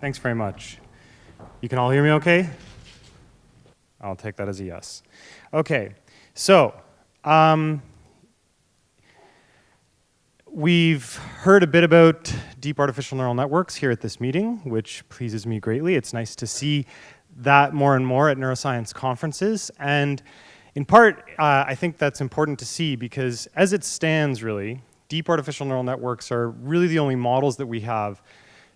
Thanks very much. You can all hear me okay? I'll take that as a yes. Okay, so we've heard a bit about deep artificial neural networks here at this meeting, which pleases me greatly. It's nice to see that more and more at neuroscience conferences. And in part, I think that's important to see because as it stands, really, deep artificial neural networks are really the only models that we have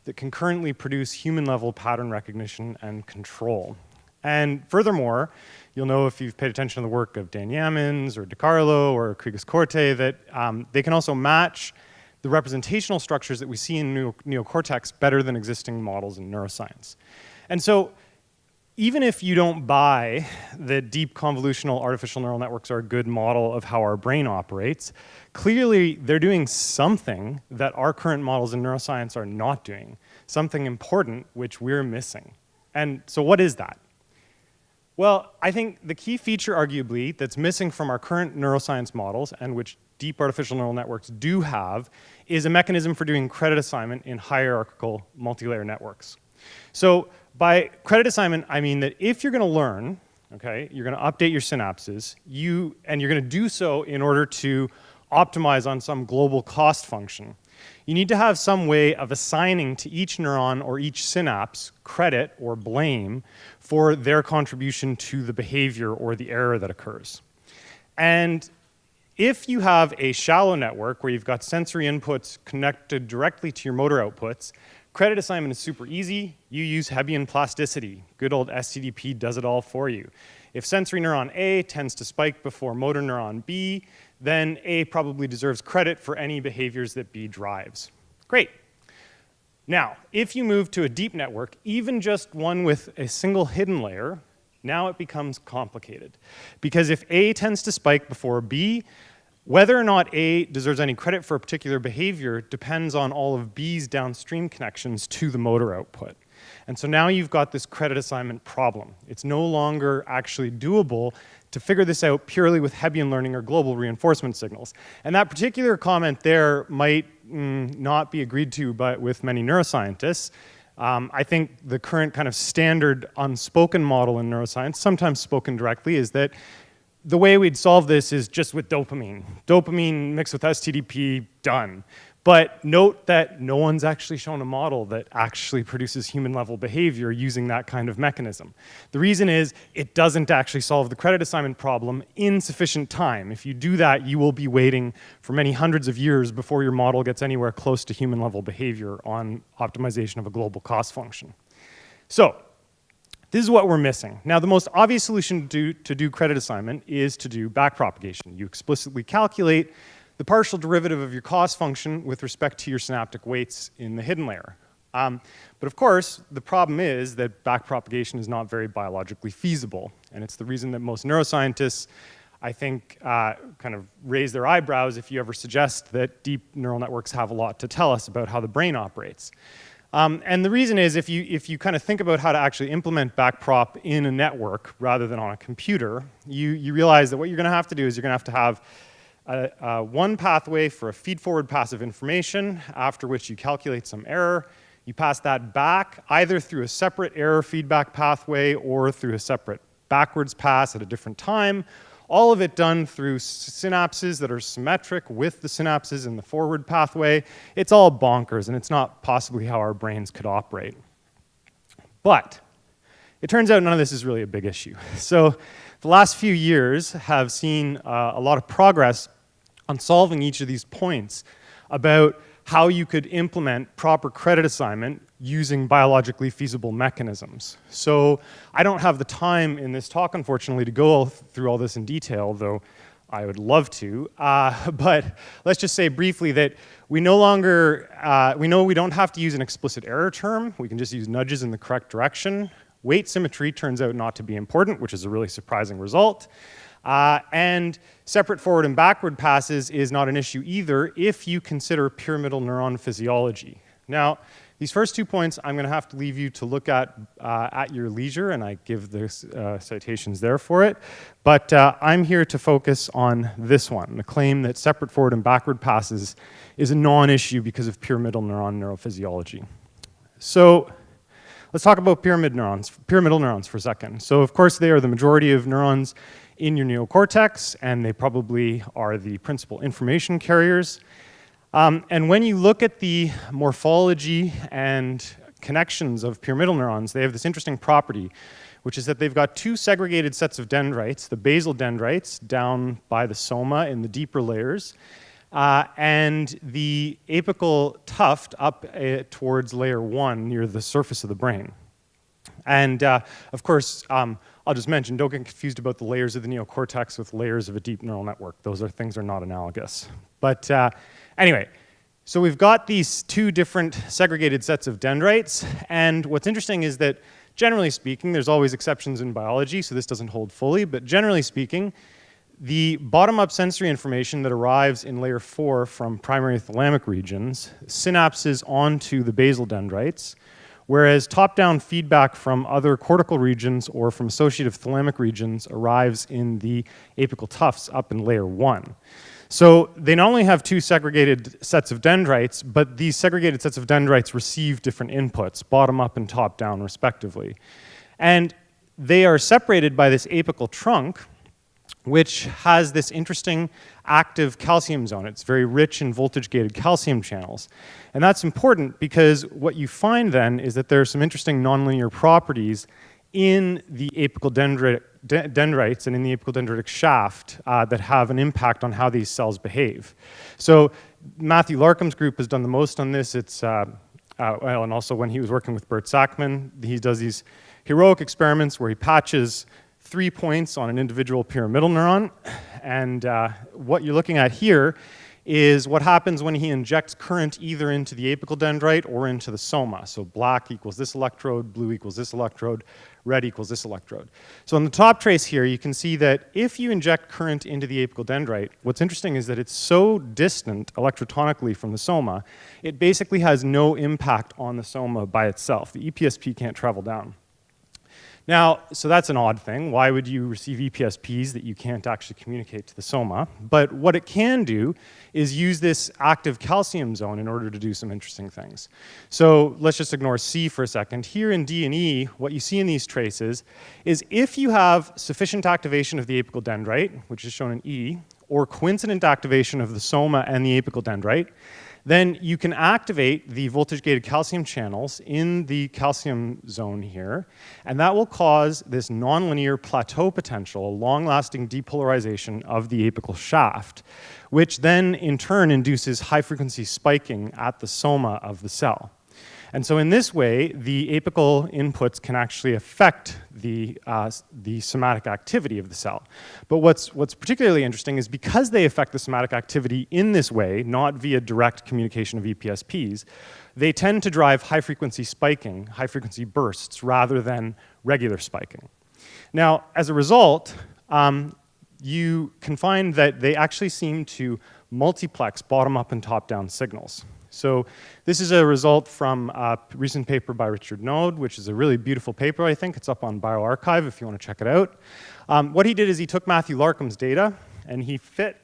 that can currently produce human-level pattern recognition and control. And furthermore, you'll know if you've paid attention to the work of Dan Yammans or DiCarlo or Krigas-Korte that they can also match the representational structures that we see in neocortex better than existing models in neuroscience. And so even if you don't buy that deep convolutional artificial neural networks are a good model of how our brain operates, clearly they're doing something that our current models in neuroscience are not doing, something important which we're missing. And so what is that? Well, I think the key feature, arguably, that's missing from our current neuroscience models, and which deep artificial neural networks do have, is a mechanism for doing credit assignment in hierarchical multilayer networks. So by credit assignment, I mean that if you're going to learn, okay, you're going to update your synapses, and you're going to do so in order to optimize on some global cost function, you need to have some way of assigning to each neuron or each synapse credit or blame for their contribution to the behavior or the error that occurs. And if you have a shallow network where you've got sensory inputs connected directly to your motor outputs, credit assignment is super easy. You use Hebbian plasticity. Good old SCDP does it all for you. If sensory neuron A tends to spike before motor neuron B, then A probably deserves credit for any behaviors that B drives. Great. Now, if you move to a deep network, even just one with a single hidden layer, now it becomes complicated. Because if A tends to spike before B, whether or not A deserves any credit for a particular behavior depends on all of B's downstream connections to the motor output. And so now you've got this credit assignment problem. It's no longer actually doable to figure this out purely with Hebbian learning or global reinforcement signals. And that particular comment there might not be agreed to with many neuroscientists. I think the current kind of standard unspoken model in neuroscience, sometimes spoken directly, is that the way we'd solve this is just with dopamine. Dopamine mixed with STDP, done. But note that no one's actually shown a model that actually produces human-level behavior using that kind of mechanism. The reason is it doesn't actually solve the credit assignment problem in sufficient time. If you do that, you will be waiting for many hundreds of years before your model gets anywhere close to human-level behavior on optimization of a global cost function. So this is what we're missing. Now, the most obvious solution to do credit assignment is to do backpropagation. You explicitly calculate the partial derivative of your cost function with respect to your synaptic weights in the hidden layer. But of course, the problem is that backpropagation is not very biologically feasible. And it's the reason that most neuroscientists, I think, kind of raise their eyebrows if you ever suggest that deep neural networks have a lot to tell us about how the brain operates. And the reason is if you kind of think about how to actually implement backprop in a network rather than on a computer, you realize that what you're going to have to do is you're going to have one pathway for a feed-forward pass of information, after which you calculate some error. You pass that back either through a separate error feedback pathway or through a separate backwards pass at a different time. All of it done through synapses that are symmetric with the synapses in the forward pathway. It's all bonkers, and it's not possibly how our brains could operate. But it turns out none of this is really a big issue. So the last few years have seen a lot of progress on solving each of these points about how you could implement proper credit assignment using biologically feasible mechanisms. So I don't have the time in this talk, unfortunately, to go through all this in detail, though I would love to. But let's just say briefly that we no longer, we know we don't have to use an explicit error term. We can just use nudges in the correct direction. Weight symmetry turns out not to be important, which is a really surprising result. And separate forward and backward passes is not an issue either if you consider pyramidal neuron physiology. Now, these first 2 points I'm going to have to leave you to look at your leisure, and I give the citations there for it. But I'm here to focus on this one, the claim that separate forward and backward passes is a non-issue because of pyramidal neuron neurophysiology. So let's talk about pyramidal neurons for a second. So of course they are the majority of neurons in your neocortex, and they probably are the principal information carriers. And when you look at the morphology and connections of pyramidal neurons, they have this interesting property, which is that they've got two segregated sets of dendrites, the basal dendrites down by the soma in the deeper layers, and the apical tuft up towards layer 1 near the surface of the brain. And of course, I'll just mention, don't get confused about the layers of the neocortex with layers of a deep neural network. Those things are not analogous. But anyway, so we've got these two different segregated sets of dendrites, and what's interesting is that generally speaking, there's always exceptions in biology, so this doesn't hold fully, but generally speaking, the bottom-up sensory information that arrives in layer 4 from primary thalamic regions synapses onto the basal dendrites, whereas top-down feedback from other cortical regions or from associative thalamic regions arrives in the apical tufts up in layer 1. So they not only have two segregated sets of dendrites, but these segregated sets of dendrites receive different inputs, bottom-up and top-down respectively. And they are separated by this apical trunk, which has this interesting active calcium zone. It's very rich in voltage-gated calcium channels. And that's important because what you find then is that there are some interesting nonlinear properties in the apical dendrites and in the apical dendritic shaft that have an impact on how these cells behave. So Matthew Larkham's group has done the most on this. It's, and also when he was working with Bert Sackman, he does these heroic experiments where he patches 3 points on an individual pyramidal neuron. And what you're looking at here is what happens when he injects current either into the apical dendrite or into the soma. So black equals this electrode, blue equals this electrode, red equals this electrode. So on the top trace here, you can see that if you inject current into the apical dendrite, what's interesting is that it's so distant electrotonically from the soma, it basically has no impact on the soma by itself. The EPSP can't travel down. Now, so that's an odd thing. Why would you receive EPSPs that you can't actually communicate to the soma? But what it can do is use this active calcium zone in order to do some interesting things. So let's just ignore C for a second. Here in D and E, what you see in these traces is if you have sufficient activation of the apical dendrite, which is shown in E, or coincident activation of the soma and the apical dendrite, then you can activate the voltage-gated calcium channels in the calcium zone here, and that will cause this nonlinear plateau potential, a long-lasting depolarization of the apical shaft, which then in turn induces high-frequency spiking at the soma of the cell. And so in this way, the apical inputs can actually affect the somatic activity of the cell. But what's particularly interesting is because they affect the somatic activity in this way, not via direct communication of EPSPs, they tend to drive high-frequency spiking, high-frequency bursts, rather than regular spiking. Now, as a result, you can find that they actually seem to multiplex bottom-up and top-down signals. So this is a result from a recent paper by Richard Node, which is a really beautiful paper, I think. It's up on bioRxiv if you want to check it out. What he did is he took Matthew Larkham's data and he fit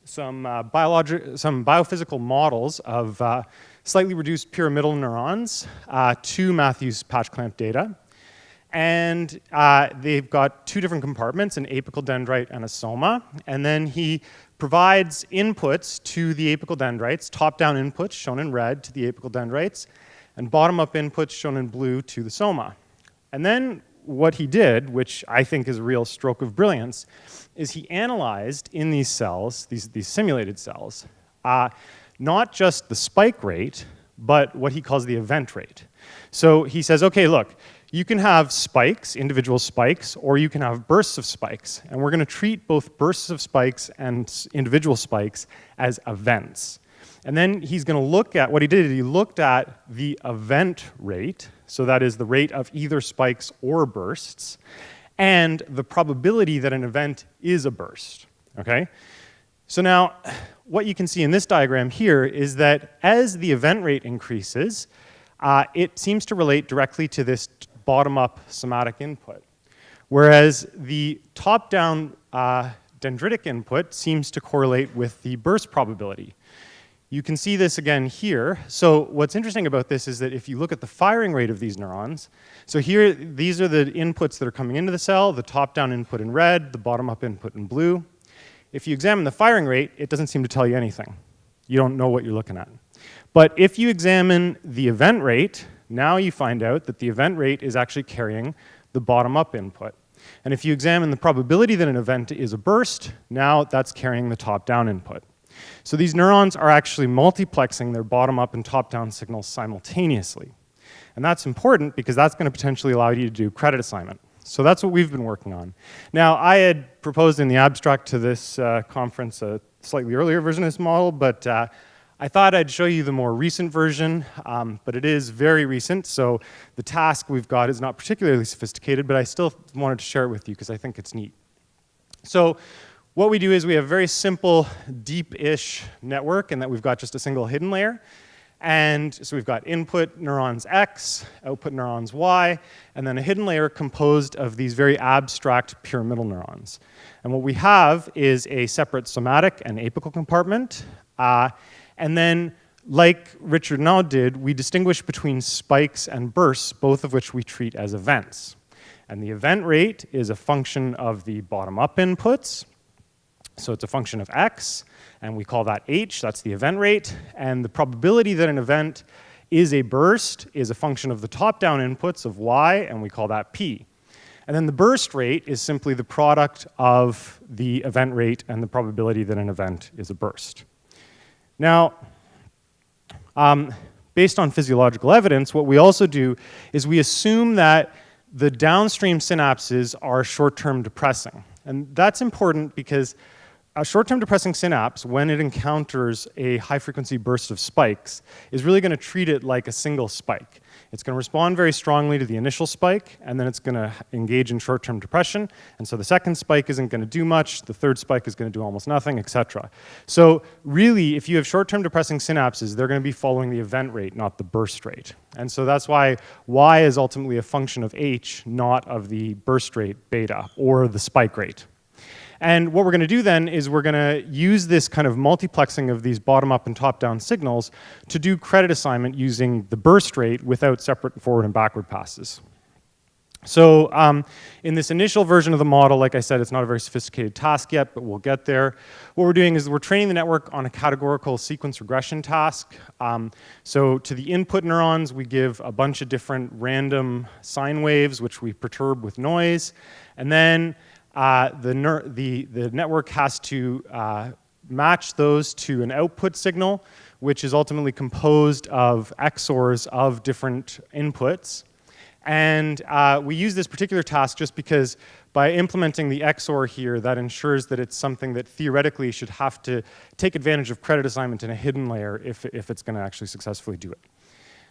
some biophysical models of slightly reduced pyramidal neurons to Matthew's patch clamp data. And they've got two different compartments, an apical dendrite and a soma. And then he provides inputs to the apical dendrites, top-down inputs shown in red to the apical dendrites, and bottom-up inputs shown in blue to the soma. And then what he did, which I think is a real stroke of brilliance, is he analyzed in these cells, these simulated cells, not just the spike rate, but what he calls the event rate. So he says, okay, look, you can have spikes, individual spikes, or you can have bursts of spikes. And we're going to treat both bursts of spikes and individual spikes as events. And then he's going to look at, what he did, he looked at the event rate, so that is the rate of either spikes or bursts, and the probability that an event is a burst, okay? So now, what you can see in this diagram here is that as the event rate increases, it seems to relate directly to this bottom-up somatic input, whereas the top-down dendritic input seems to correlate with the burst probability. You can see this again here. So what's interesting about this is that if you look at the firing rate of these neurons, so here, these are the inputs that are coming into the cell, the top-down input in red, the bottom-up input in blue. If you examine the firing rate, it doesn't seem to tell you anything. You don't know what you're looking at. But if you examine the event rate, now you find out that the event rate is actually carrying the bottom-up input. And if you examine the probability that an event is a burst, now that's carrying the top-down input. So these neurons are actually multiplexing their bottom-up and top-down signals simultaneously. And that's important because that's going to potentially allow you to do credit assignment. So that's what we've been working on. Now, I had proposed in the abstract to this conference a slightly earlier version of this model, but I thought I'd show you the more recent version, but it is very recent, so the task we've got is not particularly sophisticated, but I still wanted to share it with you because I think it's neat. So what we do is we have a very simple, deep-ish network, in that we've got just a single hidden layer. And so we've got input neurons X, output neurons Y, and then a hidden layer composed of these very abstract pyramidal neurons. And what we have is a separate somatic and apical compartment. And then, like Richard now did, we distinguish between spikes and bursts, both of which we treat as events. And the event rate is a function of the bottom-up inputs. So it's a function of X, and we call that H, that's the event rate. And the probability that an event is a burst is a function of the top-down inputs of Y, and we call that P. And then the burst rate is simply the product of the event rate and the probability that an event is a burst. Now, based on physiological evidence, what we also do is we assume that the downstream synapses are short-term depressing. And that's important because a short-term depressing synapse, when it encounters a high-frequency burst of spikes, is really going to treat it like a single spike. It's going to respond very strongly to the initial spike, and then it's going to engage in short-term depression. And so the second spike isn't going to do much, the third spike is going to do almost nothing, etc. So really, if you have short-term depressing synapses, they're going to be following the event rate, not the burst rate. And so that's why Y is ultimately a function of H, not of the burst rate beta, or the spike rate. And what we're going to do then is we're going to use this kind of multiplexing of these bottom-up and top-down signals to do credit assignment using the burst rate without separate forward and backward passes. So in this initial version of the model, like I said, it's not a very sophisticated task yet, but we'll get there. What we're doing is we're training the network on a categorical sequence regression task. So to the input neurons, we give a bunch of different random sine waves, which we perturb with noise. And then the network has to match those to an output signal, which is ultimately composed of XORs of different inputs. And we use this particular task just because by implementing the XOR here, that ensures that it's something that theoretically should have to take advantage of credit assignment in a hidden layer if it's going to actually successfully do it.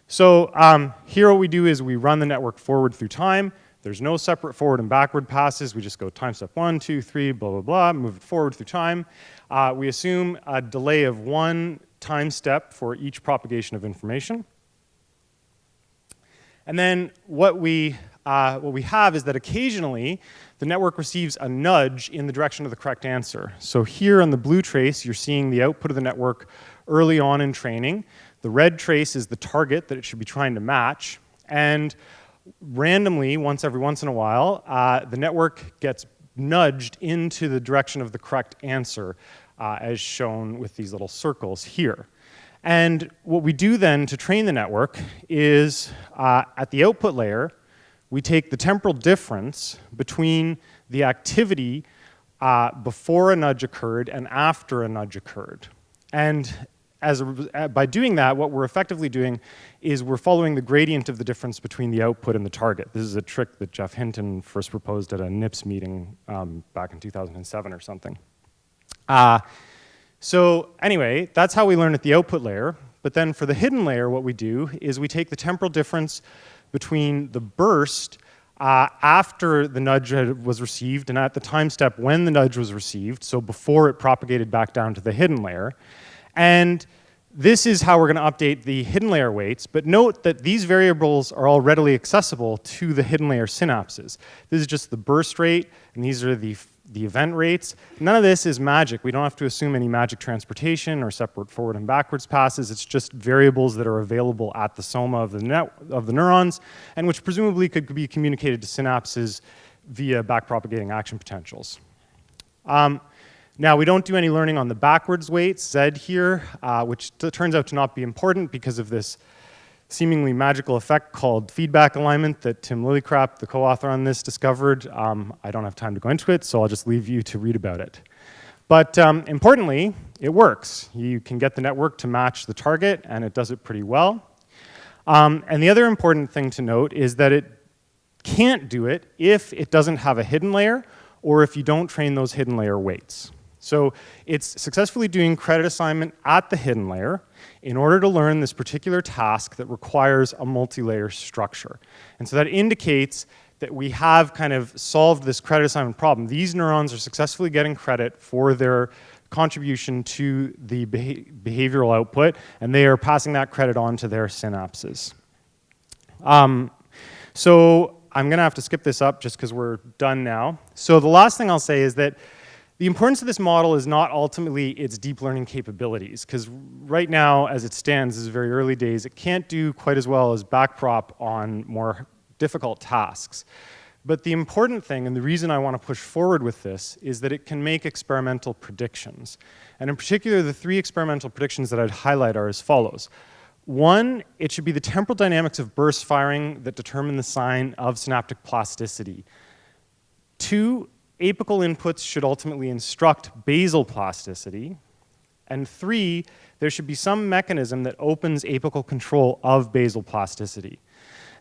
So here what we do is we run the network forward through time. There's no separate forward and backward passes. We just go time step 1, 2, 3, blah, blah, blah, move it forward through time. We assume a delay of 1 time step for each propagation of information. And then what we have is that occasionally the network receives a nudge in the direction of the correct answer. So here on the blue trace, you're seeing the output of the network early on in training. The red trace is the target that it should be trying to match. And randomly, every once in a while, the network gets nudged into the direction of the correct answer, as shown with these little circles here. And what we do then to train the network is, at the output layer, we take the temporal difference between the activity before a nudge occurred and after a nudge occurred. And by doing that, what we're effectively doing is we're following the gradient of the difference between the output and the target. This is a trick that Jeff Hinton first proposed at a NIPS meeting back in 2007 or something. So anyway, that's how we learn at the output layer. But then for the hidden layer, what we do is we take the temporal difference between the burst after the nudge was received and at the time step when the nudge was received, so before it propagated back down to the hidden layer. And This is how we're going to update the hidden layer weights, but note that these variables are all readily accessible to the hidden layer synapses. This is just the burst rate, and these are the event rates. None of this is magic. We don't have to assume any magic transportation or separate forward and backwards passes. It's just variables that are available at the soma of the neurons, and which presumably could be communicated to synapses via backpropagating action potentials. Now, we don't do any learning on the backwards weights, Z here, which turns out to not be important because of this seemingly magical effect called feedback alignment that Tim Lillicrap, the co-author on this, discovered. I don't have time to go into it, so I'll just leave you to read about it. But importantly, it works. You can get the network to match the target, and it does it pretty well. And the other important thing to note is that it can't do it if it doesn't have a hidden layer or if you don't train those hidden layer weights. So it's successfully doing credit assignment at the hidden layer in order to learn this particular task that requires a multi-layer structure. And so that indicates that we have kind of solved this credit assignment problem. These neurons are successfully getting credit for their contribution to the behavioral output, and they are passing that credit on to their synapses. So I'm going to have to skip this up just because we're done now. So the last thing I'll say is that the importance of this model is not ultimately its deep learning capabilities, because right now, as it stands, this is very early days, it can't do quite as well as backprop on more difficult tasks. But the important thing, and the reason I want to push forward with this, is that it can make experimental predictions. And in particular, the 3 experimental predictions that I'd highlight are as follows. 1, it should be the temporal dynamics of burst firing that determine the sign of synaptic plasticity. 2, apical inputs should ultimately instruct basal plasticity. And 3, there should be some mechanism that opens apical control of basal plasticity.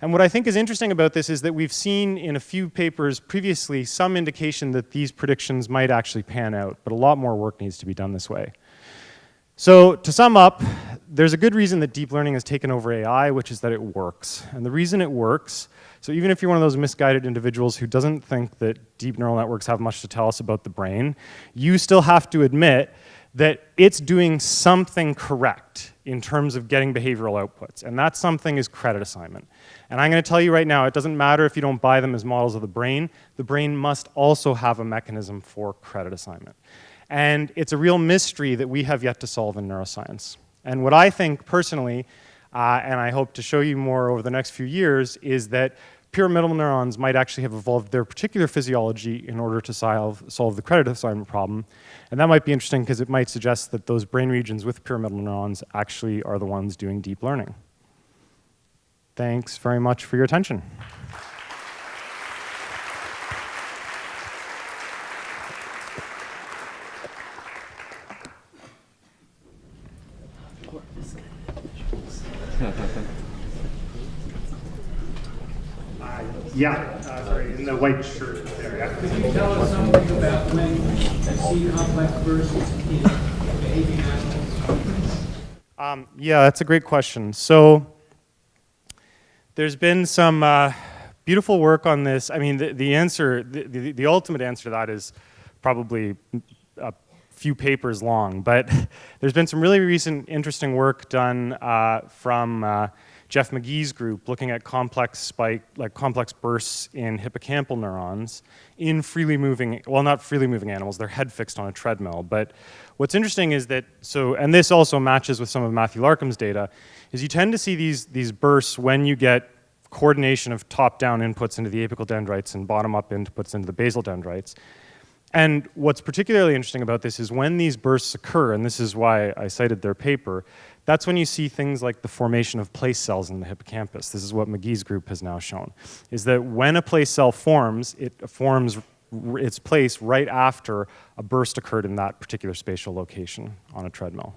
And what I think is interesting about this is that we've seen in a few papers previously some indication that these predictions might actually pan out, but a lot more work needs to be done this way. So to sum up, there's a good reason that deep learning has taken over AI, which is that it works. And the reason it works, so even if you're one of those misguided individuals who doesn't think that deep neural networks have much to tell us about the brain, you still have to admit that it's doing something correct in terms of getting behavioral outputs. And that something is credit assignment. And I'm going to tell you right now, it doesn't matter if you don't buy them as models of the brain must also have a mechanism for credit assignment. And it's a real mystery that we have yet to solve in neuroscience. And what I think personally, and I hope to show you more over the next few years, is that pyramidal neurons might actually have evolved their particular physiology in order to solve the credit assignment problem. And that might be interesting because it might suggest that those brain regions with pyramidal neurons actually are the ones doing deep learning. Thanks very much for your attention. Sorry, in the white shirt there. Yeah. Could you tell us something about when you see complex bursts in behaving animals? Yeah, that's a great question. So there's been some beautiful work on this. I mean, the ultimate answer to that is probably a few papers long, but there's been some really recent interesting work done from Jeff McGee's group looking at complex bursts in hippocampal neurons in freely moving, well, not freely moving animals, they're head fixed on a treadmill. But what's interesting is that, and this also matches with some of Matthew Larkham's data, is you tend to see these bursts when you get coordination of top-down inputs into the apical dendrites and bottom-up inputs into the basal dendrites. And what's particularly interesting about this is when these bursts occur, and this is why I cited their paper, that's when you see things like the formation of place cells in the hippocampus. This is what McGee's group has now shown, is that when a place cell forms, it forms its place right after a burst occurred in that particular spatial location on a treadmill.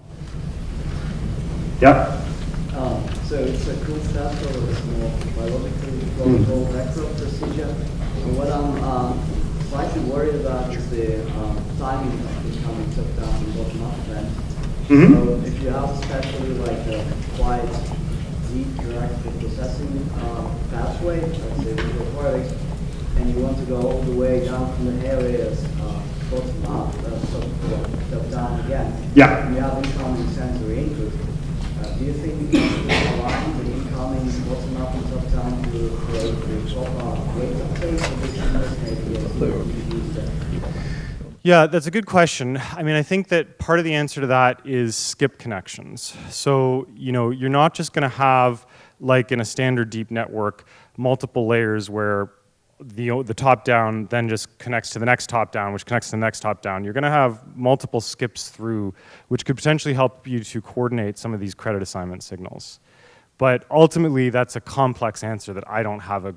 Yeah? So it's a cool step for a small biologically controlled backprop procedure. And what I'm slightly worried about is the timing of becoming top-down and bottom-up event. Mm-hmm. So if you have especially like a quite deep interactive processing pathway, let's say visual cortex, and you want to go all the way down from the areas bottom up, top down again. Yeah. And you have incoming sensory input. Do you think this will align the incoming bottom-up and top-down to create the proper rate uptake, or this is maybe use that? Yeah, that's a good question. I mean, I think that part of the answer to that is skip connections. So, you know, you're not just going to have, like in a standard deep network, multiple layers where the top down then just connects to the next top down, which connects to the next top down. You're going to have multiple skips through, which could potentially help you to coordinate some of these credit assignment signals. But ultimately, that's a complex answer that I don't have a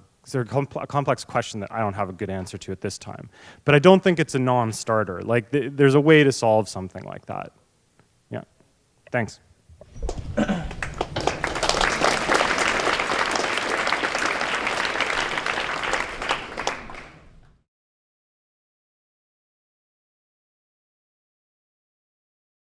complex question that I don't have a good answer to at this time. But I don't think it's a non-starter. Like, there's a way to solve something like that. Yeah, thanks.